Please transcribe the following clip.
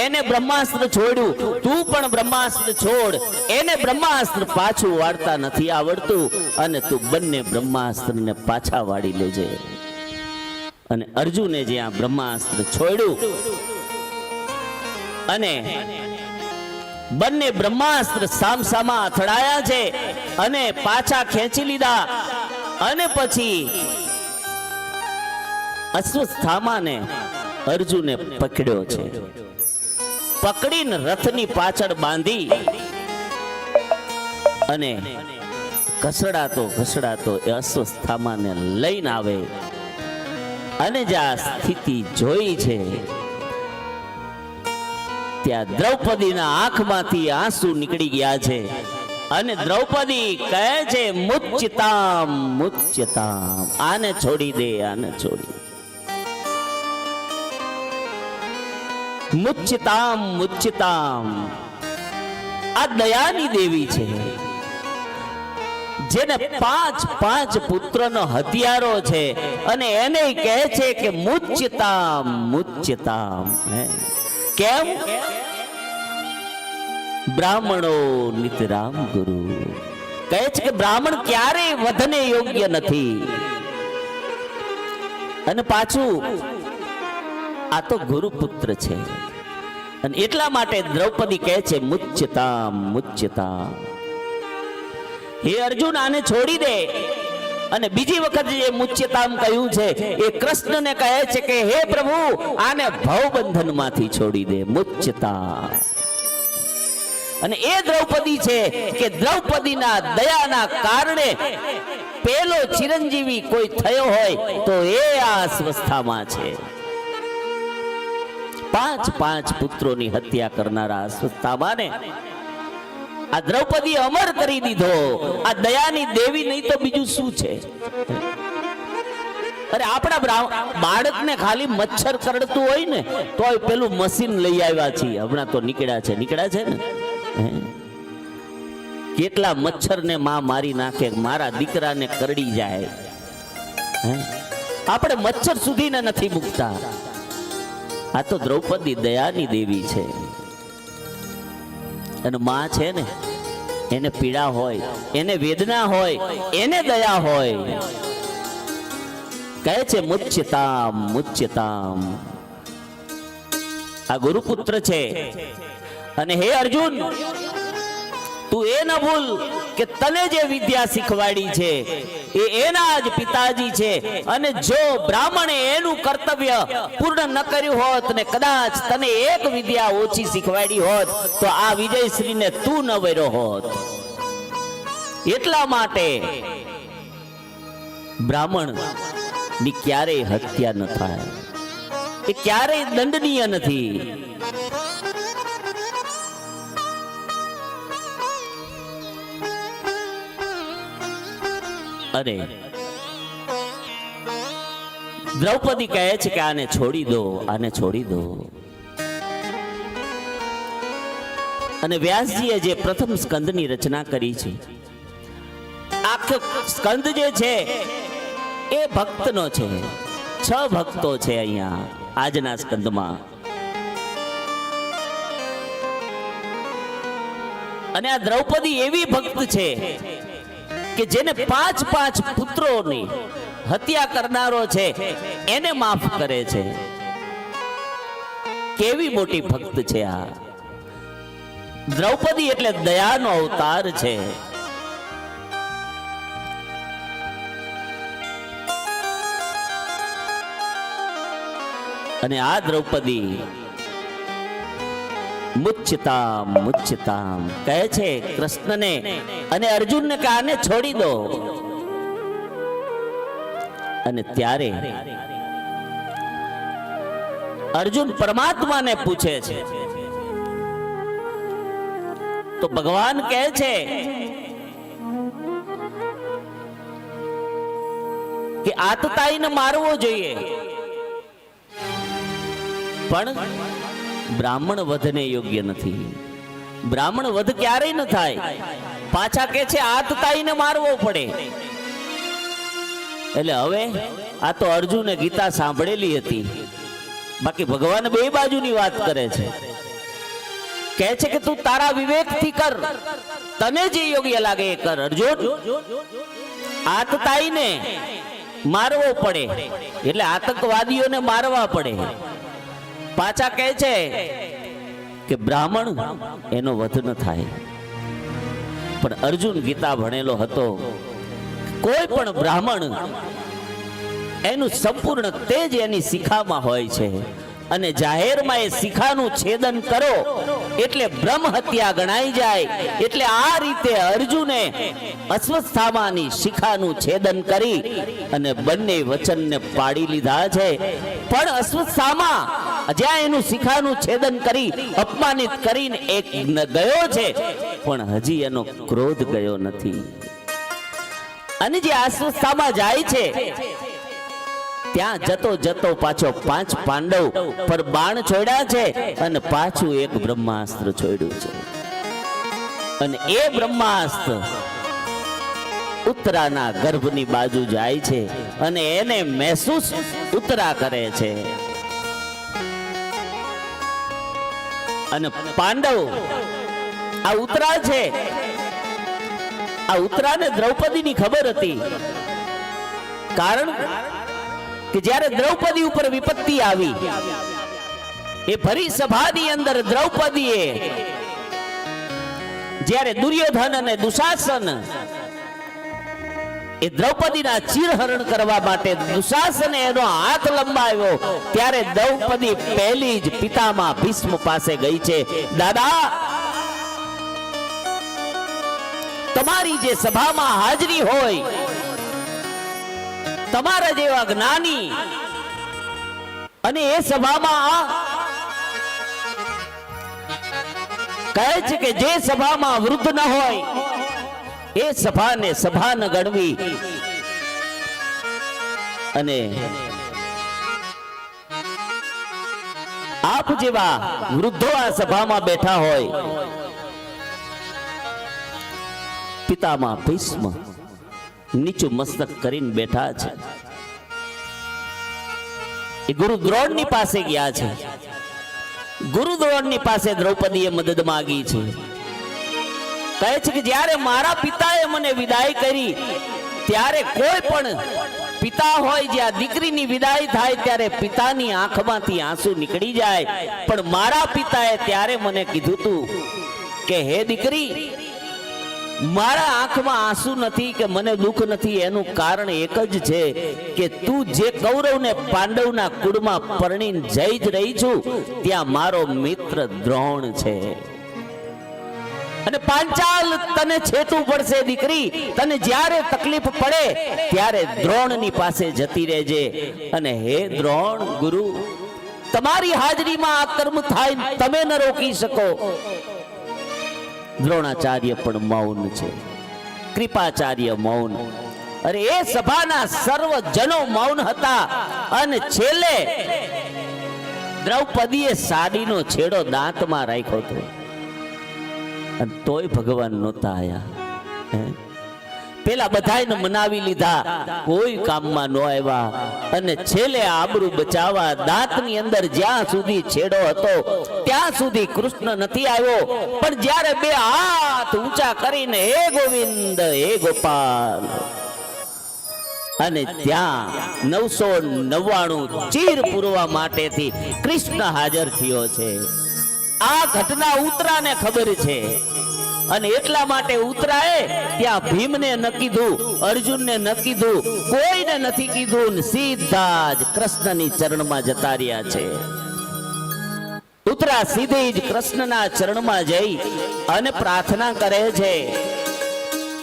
એને બ્રહ્માસ્ત્ર છોડ્યું, તું પણ બ્રહ્માસ્ત્ર છોડ, એને બ્રહ્માસ્ત્ર પાછું વાળતા નથી આવડતું, અને તું બંને બ્રહ્માસ્ત્રને પાછા વાળી લેજે. અને અર્જુને જ્યાં બ્રહ્માસ્ત્ર છોડ્યું અને બંને બ્રહ્માસ્ત્ર સામસામા અથડાયા છે અને પાછા ખેંચી લીધા. અને પછી અશ્વત્થામાને અર્જુને પકડ્યો છે. પકડીને રથની પાછળ બાંધી અને ઘસડાતો ઘસડાતો એ અશ્વત્થામાને લઈને આવે. અને જ્યાં સ્થિતિ જોઈ છે ત્યાં દ્રૌપદીના આંખમાંથી આંસુ નીકળી ગયા છે. અને દ્રૌપદી કહે છે, મુચ્યતામ મુચ્યતામ, આને છોડી દે, આને છોડી દે. મુચ્યતામ મુચ્યતામ, આ દયાની દેવી છે, જેને 5 પુત્રનો હત્યારો છે, અને એને કહે છે કે મુચ્યતામ મુચ્યતામ. કેમ? બ્રાહ્મણો નિતરામ ગુરુ, કહે છે કે બ્રાહ્મણ ક્યારેય વધને યોગ્ય નથી. અને પાછું આ તો ગુરુપુત્ર છે, અને એટલા માટે દ્રૌપદી કહે છે મુચ્યતામ મુચ્યતામ. હે અર્જુન, આને છોડી દે. અને બીજી વખત જે મુચ્યતામ કહ્યું છે એ કૃષ્ણને કહે છે કે હે પ્રભુ, આને ભવબંધન માંથી છોડી દે, મુચ્યતા. અને એ દ્રૌપદી છે કે દ્રૌપદીના દયાના કારણે પેલો ચિરંજીવી કોઈ થયો હોય તો એ આ અસ્વસ્થામાં છે. 5 પુત્રોની હત્યા કરનારા અસ્વસ્થામાને આ દ્રૌપદી અમર કરી દીધો. આ દયાની દેવી નહીં તો બીજું શું છે? અરે આપણા બાળકને ખાલી મચ્છર કરડતું હોય ને તો પેલું મશીન લઈ આવ્યા છીએ. હમણાં તો નીકળ્યા છે ને. કેટલા મચ્છરને માં મારી નાખે, મારા દીકરાને કરડી જાય. આપણે મચ્છર સુધીને નથી મૂકતા. આ તો દ્રૌપદી દયાની દેવી છે. અને માં છે ને, એને પીડા હોય, એને વેદના હોય, એને દયા હોય. કહે છે મુચ્યતામ મુચ્યતામ. આ ગુરુપુત્ર છે. અને હે અર્જુન, તું એ ન ભૂલ કે તને જે વિદ્યા શીખવાડી છે એ એના જ પિતાજી છે. અને જો બ્રાહ્મણે એનું કર્તવ્ય પૂર્ણ ન કર્યું હોત ને કદાચ તને એક વિદ્યા ઓછી શીખવાડી હોત તો આ વિજયશ્રીને તું ન વર્યો હોત. એટલા માટે બ્રાહ્મણ ની ક્યારેય હત્યા ન થાય, એ ક્યારેય દંડનીય નથી. અને દ્રૌપદી કહે છે કે આને છોડી દો, આને છોડી દો. અને વ્યાસજીએ જે પ્રથમ સ્કંદની રચના કરી છે, આખો સ્કંદ જે છે એ ભક્તનો છે. 6 ભક્તો છે અહીંયા આજના સ્કંદમાં. અને આ દ્રૌપદી એવી ભક્ત છે કે જેને 5 પુત્રોની હત્યા કરનારો છે એને માફ કરે છે. કેવી મોટી ભક્ત છે આ દ્રૌપદી! એટલે દયાનો અવતાર છે. અને આ દ્રૌપદી મુચ્યતામ મુચ્યતામ કહે છે કૃષ્ણને અને અર્જુનને કે આને છોડી દો. અને ત્યારે અર્જુન પરમાત્માને પૂછે છે તો ભગવાન કહે છે કે આતતાઈને મારવો જોઈએ, પણ બ્રાહ્મણ વધને યોગ્ય નથી. બ્રાહ્મણ વધ ક્યારેય ન થાય. પાછા કે છે આતતાઈને મારવો પડે. એટલે હવે આ તો અર્જુને ગીતા સાંભળેલી હતી બાકી ભગવાન બે બાજુની વાત કરે છે. કહે છે કે તું તારા વિવેકથી કર, તને જે યોગ્ય લાગે એ કર. અર્જુન, આતતાઈને મારવો પડે એટલે આતંકવાદીઓને મારવા પડે. પાછા કહે છે કે બ્રાહ્મણ એનો વધ ન થાય. પણ અર્જુન ગીતા ભણેલો હતો. કોઈ પણ બ્રાહ્મણ એનું સંપૂર્ણ તેજ એની શિખામાં હોય છે, અને જાહેરમાં એ શિખાનું છેદન કરો એટલે બ્રહ્મ હત્યા ગણાઈ જાય. એટલે આ રીતે અર્જુને અશ્વત્થામાની શિખાનું છેદન કરી અને બંને વચનને પાડી લીધા છે. પણ અશ્વત્થામા જ્યાં એનું શિખાનું છેદન કરી અપમાનિત કરીને એક ગયો છે, પણ હજી એનો ક્રોધ ગયો નથી. અને જે અશ્વત્થામા જાય છે ત્યાં જતો જતો પાછો 5 પાંડવ પર બાણ છોડ્યા છે અને પાછું એક બ્રહ્માસ્ત્ર છોડ્યું છે. અને એ બ્રહ્માસ્ત્ર ઉત્તરાના ગર્ભની બાજુ જાય છે અને એને મહેસૂસ ઉત્તરા કરે છે. અને પાંડવ આ ઉત્તરા છે, આ ઉત્તરાને દ્રૌપદીની ખબર હતી. કારણ કે જ્યારે દ્રૌપદી ઉપર વિપત્તિ આવી, એ ભરી સભાની અંદર દ્રૌપદીએ જ્યારે દુર્યોધન અને દુશાસન એ દ્રૌપદીના ચીરહરણ કરવા માટે દુશાસને એનો હાથ લંબાવ્યો, ત્યારે દ્રૌપદી પહેલી જ પિતામહ ભીષ્મ પાસે ગઈ છે. દાદા, તમારી જે સભામાં હાજરી હોય, તમારા જેવા જ્ઞાની, અને એ સભામાં કહે છે કે જે સભામાં વૃદ્ધ ન હોય એ સભાને સભા ન ગણવી. અને આપ જેવા વૃદ્ધો આ સભામાં બેઠા હોય, પિતામહ ભીષ્મ નીચું મસ્તક કરીને બેઠા છે. એ ગુરુ દ્રોણની પાસે ગયા છે. ગુરુ દ્રોણની પાસે દ્રૌપદીએ મદદ માંગી છે. કહે છે કે જ્યારે મારા પિતાએ મને વિદાય કરી, ત્યારે કોઈ પણ પિતા હોય જ્યાં દીકરીની વિદાય થાય ત્યારે પિતાની આંખમાંથી આંસુ નીકળી જાય. પણ મારા પિતાએ ત્યારે મને કીધું તું કે હે દીકરી, મારા આંખમાં આંસુ નથી કે મને દુઃખ નથી, એનું કારણ એક જ છે કે તું જે કૌરવને પાંડવના કુળમાં પરણીને જઈ જ રહી છું, ત્યાં મારો મિત્ર દ્રોણ છે. અને પાંચાલ તને છેતવું પડશે દીકરી. તને જ્યારે તકલીફ પડે ત્યારે દ્રોણની પાસે જતી રહેજે. અને હે દ્રોણ ગુરુ, તમારી હાજરીમાં આ કર્મ થાય તમે ન રોકી શકો. દ્રોણાચાર્ય પણ મૌન છે, કૃપાચાર્ય મૌન. અરે એ સભાના સર્વ જનો મૌન હતા. અને છેલ્લે દ્રૌપદીએ સાડીનો છેડો દાંતમાં રાખ્યો હતો, અને તોય ભગવાન નહોતા આયા. પેલા બધાને મનાવી લીધા, કોઈ કામમાં ન આવ્યા. અને છેલ્લે આબરૂ બચાવવા દાંતની અંદર જ્યાં સુધી છેડો હતો ત્યાં સુધી કૃષ્ણ નથી આવ્યો. પણ જ્યારે બે હાથ ઊંચા કરીને હે ગોવિંદ, હે ગોપાલ, અને ત્યાં 999 ચીર પૂરવા માટેથી કૃષ્ણ હાજર થયો છે. આ ઘટના ઉત્તરાને ખબર છે. અને એટલા માટે ઉત્તરાએ ત્યાં ભીમને ન કીધું, અર્જુનને ન કીધું, કોઈને નથી કીધું, સીધા જ કૃષ્ણની ચરણમાં જતા રહ્યા છે. ઉત્તરા સીધી જ કૃષ્ણના ચરણમાં જઈ અને પ્રાર્થના કરે છે